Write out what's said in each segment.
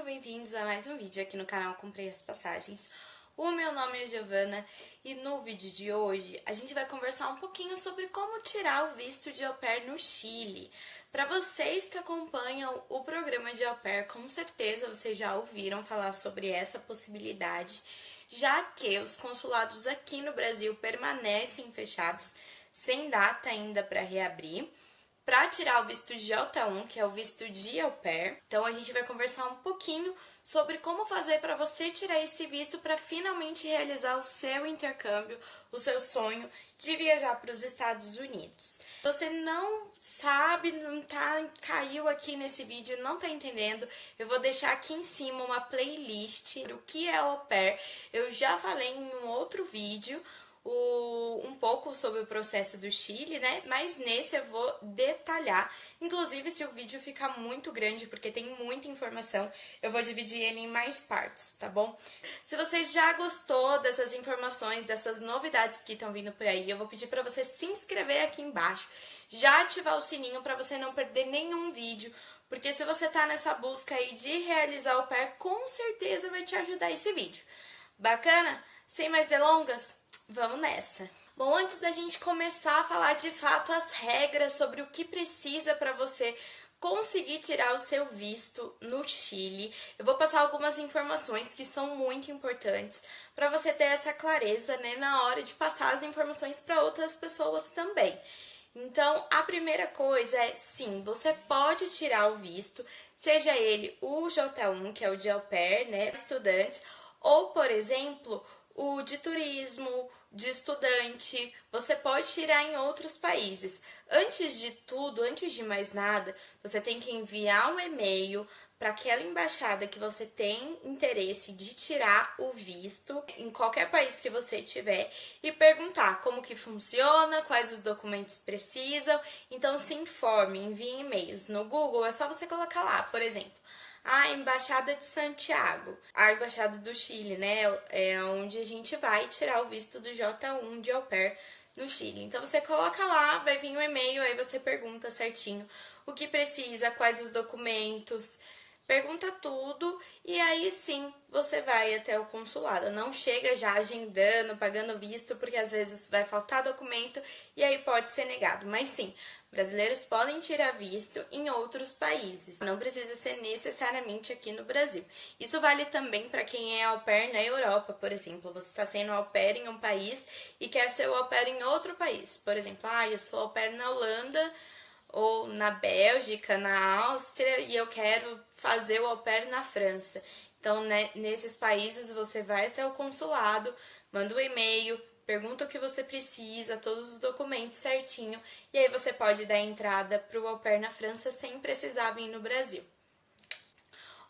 Sejam bem-vindos a mais um vídeo aqui no canal Comprei as Passagens. O meu nome é Giovana e no vídeo de hoje a gente vai conversar um pouquinho sobre como tirar o visto de au pair no Chile. Para vocês que acompanham o programa de au pair, com certeza vocês já ouviram falar sobre essa possibilidade, já que os consulados aqui no Brasil permanecem fechados, sem data ainda para reabrir, para tirar o visto de J1, que é o visto de au pair. Então a gente vai conversar um pouquinho sobre como fazer para você tirar esse visto para finalmente realizar o seu intercâmbio, o seu sonho de viajar para os Estados Unidos. Você não sabe, caiu aqui nesse vídeo, não tá entendendo, eu vou deixar aqui em cima uma playlist do que é au pair. Eu já falei em um outro vídeo um pouco sobre o processo do Chile, né? Mas nesse eu vou detalhar. Inclusive, se o vídeo ficar muito grande, porque tem muita informação, eu vou dividir ele em mais partes, tá bom? Se você já gostou dessas informações, dessas novidades que estão vindo por aí, eu vou pedir para você se inscrever aqui embaixo, já ativar o sininho para você não perder nenhum vídeo, porque se você tá nessa busca aí de realizar au pair, com certeza vai te ajudar esse vídeo. Bacana? Sem mais delongas, vamos nessa! Bom, antes da gente começar a falar de fato as regras sobre o que precisa para você conseguir tirar o seu visto no Chile, eu vou passar algumas informações que são muito importantes para você ter essa clareza, né, na hora de passar as informações para outras pessoas também. Então, a primeira coisa é, sim, você pode tirar o visto, seja ele o J1, que é o de au pair, né, estudante, ou, por exemplo, o de turismo, de estudante, você pode tirar em outros países. Antes de tudo, antes de mais nada, você tem que enviar um e-mail para aquela embaixada que você tem interesse de tirar o visto, em qualquer país que você tiver, e perguntar como que funciona, quais os documentos precisam. Então, se informe, envie e-mails. No Google, é só você colocar lá, por exemplo, a Embaixada de Santiago, a Embaixada do Chile, né? É onde a gente vai tirar o visto do J1 de au pair no Chile. Então você coloca lá, vai vir um e-mail, aí você pergunta certinho o que precisa, quais os documentos, pergunta tudo e aí sim você vai até o consulado. Não chega já agendando, pagando visto, porque às vezes vai faltar documento e aí pode ser negado. Mas sim, brasileiros podem tirar visto em outros países, não precisa ser necessariamente aqui no Brasil. Isso vale também para quem é au pair na Europa, por exemplo. Você está sendo au pair em um país e quer ser au pair em outro país. Por exemplo, eu sou au pair na Holanda, ou na Bélgica, na Áustria, e eu quero fazer o au pair na França. Então, né, nesses países, você vai até o consulado, manda um e-mail, pergunta o que você precisa, todos os documentos certinho, e aí você pode dar entrada para o au pair na França sem precisar vir no Brasil.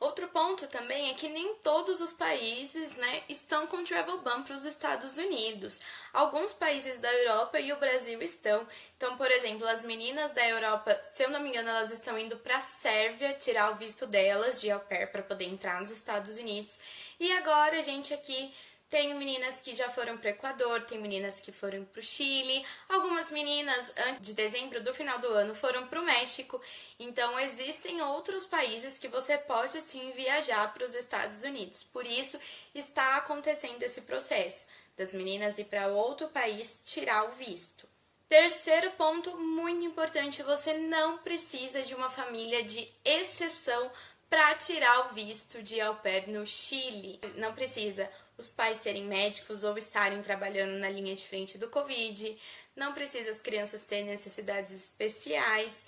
Outro ponto também é que nem todos os países, né, estão com travel ban para os Estados Unidos. Alguns países da Europa e o Brasil estão. Então, por exemplo, as meninas da Europa, se eu não me engano, elas estão indo para a Sérvia tirar o visto delas de au pair para poder entrar nos Estados Unidos. E agora a gente aqui tem meninas que já foram para o Equador, tem meninas que foram para o Chile, algumas meninas antes de dezembro do final do ano foram para o México. Então existem outros países que você pode sim viajar para os Estados Unidos. Por isso está acontecendo esse processo das meninas ir para outro país tirar o visto. Terceiro ponto muito importante, você não precisa de uma família de exceção para tirar o visto de au pair no Chile. Não precisa os pais serem médicos ou estarem trabalhando na linha de frente do Covid, não precisa as crianças terem necessidades especiais.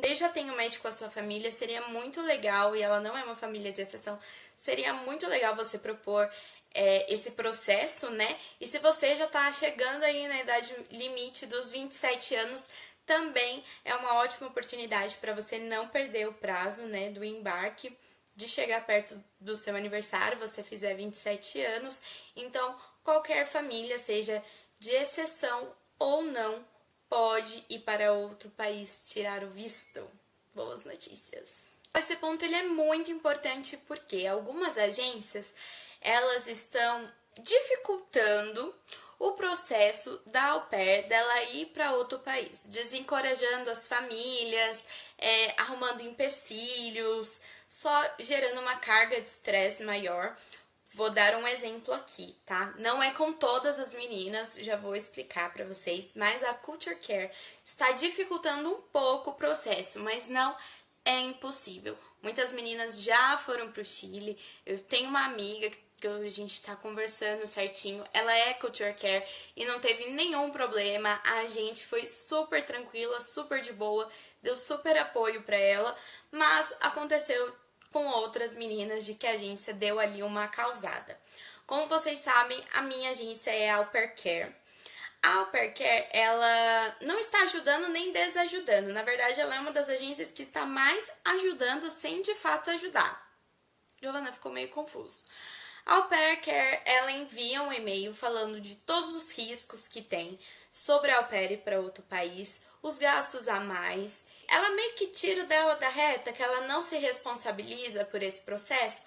Se já tem um médico com a sua família, seria muito legal, e ela não é uma família de exceção, seria muito legal você propor esse processo, né? E se você já tá chegando aí na idade limite dos 27 anos, também é uma ótima oportunidade para você não perder o prazo, né, do embarque, de chegar perto do seu aniversário, você fizer 27 anos. Então, qualquer família, seja de exceção ou não, pode ir para outro país tirar o visto. Boas notícias! Esse ponto ele é muito importante porque algumas agências, elas estão dificultando o processo da au pair dela ir para outro país, desencorajando as famílias, arrumando empecilhos, só gerando uma carga de estresse maior. Vou dar um exemplo aqui, tá? Não é com todas as meninas, já vou explicar para vocês, mas a Culture Care está dificultando um pouco o processo, mas não é impossível. Muitas meninas já foram pro Chile. Eu tenho uma amiga que a gente tá conversando certinho, ela é Culture Care e não teve nenhum problema. A gente foi super tranquila, super de boa, deu super apoio para ela, mas aconteceu com outras meninas de que a agência deu ali uma causada. Como vocês sabem, a minha agência é a Au Pair Care. A Au Pair Care, ela não está ajudando nem desajudando. Na verdade, ela é uma das agências que está mais ajudando sem de fato ajudar. Giovana, ficou meio confuso. A Au Pair Care, ela envia um e-mail falando de todos os riscos que tem sobre a au pair ir para outro país, os gastos a mais. Ela meio que tira dela da reta, que ela não se responsabiliza por esse processo.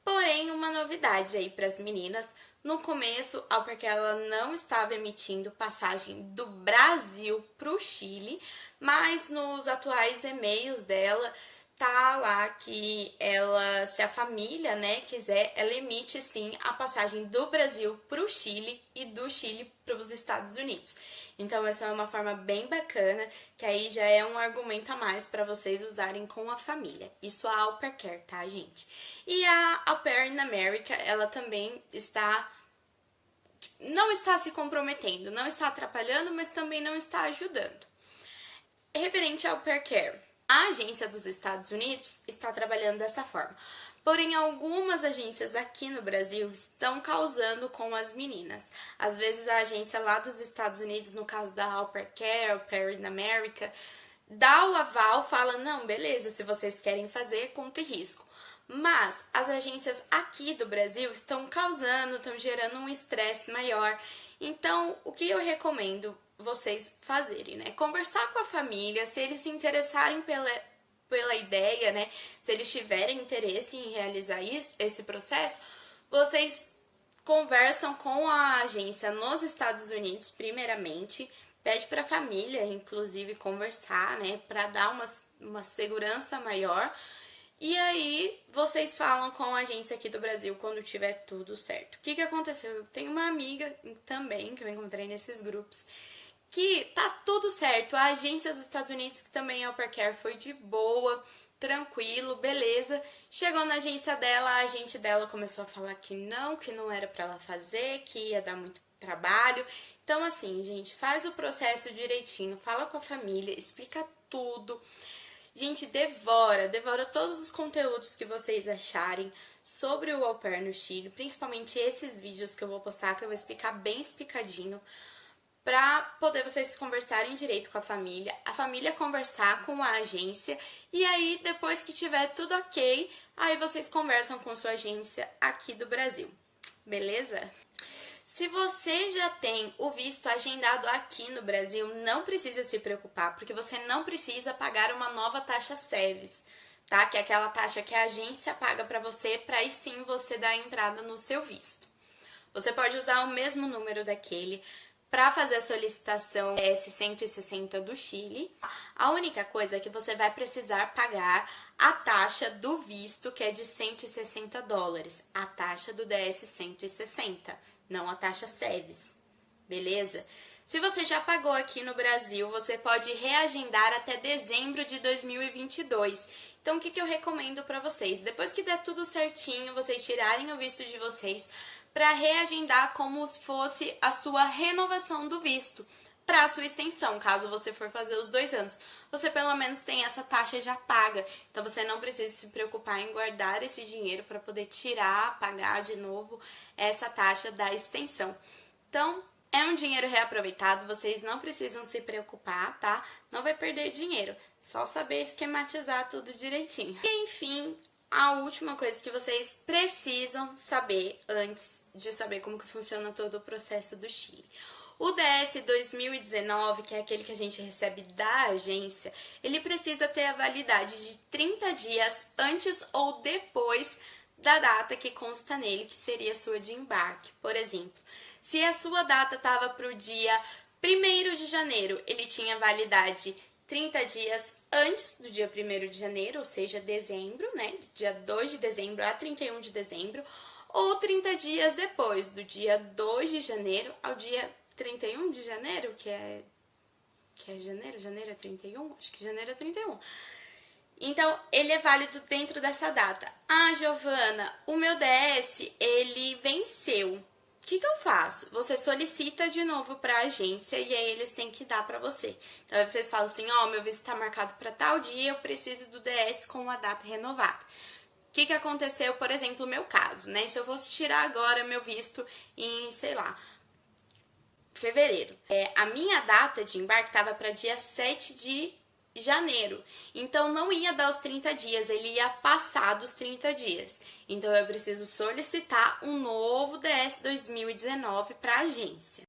Porém, uma novidade aí para as meninas. No começo, a Au Pair Care ela não estava emitindo passagem do Brasil para o Chile, mas nos atuais e-mails dela tá lá que ela, se a família, né, quiser, ela emite sim a passagem do Brasil para o Chile e do Chile para os Estados Unidos. Então essa é uma forma bem bacana, que aí já é um argumento a mais para vocês usarem com a família. Isso a Au Pair Care, tá, gente? E a Au Pair in America, ela também não está se comprometendo, não está atrapalhando, mas também não está ajudando. Referente ao Au Pair Care, a agência dos Estados Unidos está trabalhando dessa forma. Porém, algumas agências aqui no Brasil estão causando com as meninas. Às vezes a agência lá dos Estados Unidos, no caso da Au Pair Care, Au Pair in America, dá o aval, fala, não, beleza, se vocês querem fazer, conta e risco. Mas as agências aqui do Brasil estão causando, estão gerando um estresse maior. Então, o que eu recomendo vocês fazerem, né? Conversar com a família, se eles se interessarem pela ideia, né? Se eles tiverem interesse em realizar esse processo, vocês conversam com a agência nos Estados Unidos, primeiramente, pede para a família, inclusive, conversar, né? Para dar uma segurança maior. E aí, vocês falam com a agência aqui do Brasil quando tiver tudo certo. O que aconteceu? Eu tenho uma amiga também, que eu encontrei nesses grupos, que tá tudo certo. A agência dos Estados Unidos, que também é Au Pair Care, foi de boa, tranquilo, beleza. Chegou na agência dela, a agente dela começou a falar que não era pra ela fazer, que ia dar muito trabalho. Então, assim, gente, faz o processo direitinho, fala com a família, explica tudo. Gente, devora todos os conteúdos que vocês acharem sobre o au pair no Chile, principalmente esses vídeos que eu vou postar, que eu vou explicar bem explicadinho, para poder vocês conversarem direito com a família conversar com a agência, e aí depois que tiver tudo ok, aí vocês conversam com sua agência aqui do Brasil, beleza? Se você já tem o visto agendado aqui no Brasil, não precisa se preocupar, porque você não precisa pagar uma nova taxa service, tá? Que é aquela taxa que a agência paga para você, para aí sim você dar entrada no seu visto. Você pode usar o mesmo número daquele para fazer a solicitação S-160 do Chile. A única coisa é que você vai precisar pagar a taxa do visto, que é de $160, a taxa do DS-160. Não a taxa SEVES, beleza? Se você já pagou aqui no Brasil, você pode reagendar até dezembro de 2022. Então, o que eu recomendo para vocês? Depois que der tudo certinho, vocês tirarem o visto de vocês, para reagendar como se fosse a sua renovação do visto, para a sua extensão, caso você for fazer os 2 anos. Você pelo menos tem essa taxa já paga, então você não precisa se preocupar em guardar esse dinheiro para poder tirar, pagar de novo essa taxa da extensão. Então, é um dinheiro reaproveitado, vocês não precisam se preocupar, tá? Não vai perder dinheiro, só saber esquematizar tudo direitinho. E, enfim, a última coisa que vocês precisam saber antes de saber como que funciona todo o processo do Chile. O DS 2019, que é aquele que a gente recebe da agência, ele precisa ter a validade de 30 dias antes ou depois da data que consta nele, que seria a sua de embarque. Por exemplo, Se a sua data estava para o dia 1º de janeiro, ele tinha validade 30 dias antes do dia 1º de janeiro, ou seja, dezembro, né? Dia 2 de dezembro a 31 de dezembro, ou 30 dias depois, do dia 2 de janeiro ao dia 31 de janeiro, que é janeiro? Janeiro é 31? Acho que janeiro é 31. Então, ele é válido dentro dessa data. Ah, Giovana, o meu DS, ele venceu. O que eu faço? Você solicita de novo para a agência e aí eles têm que dar para você. Então, aí vocês falam assim, ó, meu visto está marcado para tal dia, eu preciso do DS com a data renovada. O que aconteceu, por exemplo, no meu caso, né? Se eu fosse tirar agora meu visto em, sei lá, fevereiro. A minha data de embarque estava para dia 7 de janeiro. Então não ia dar os 30 dias, ele ia passar dos 30 dias. Então eu preciso solicitar um novo DS 2019 para a agência.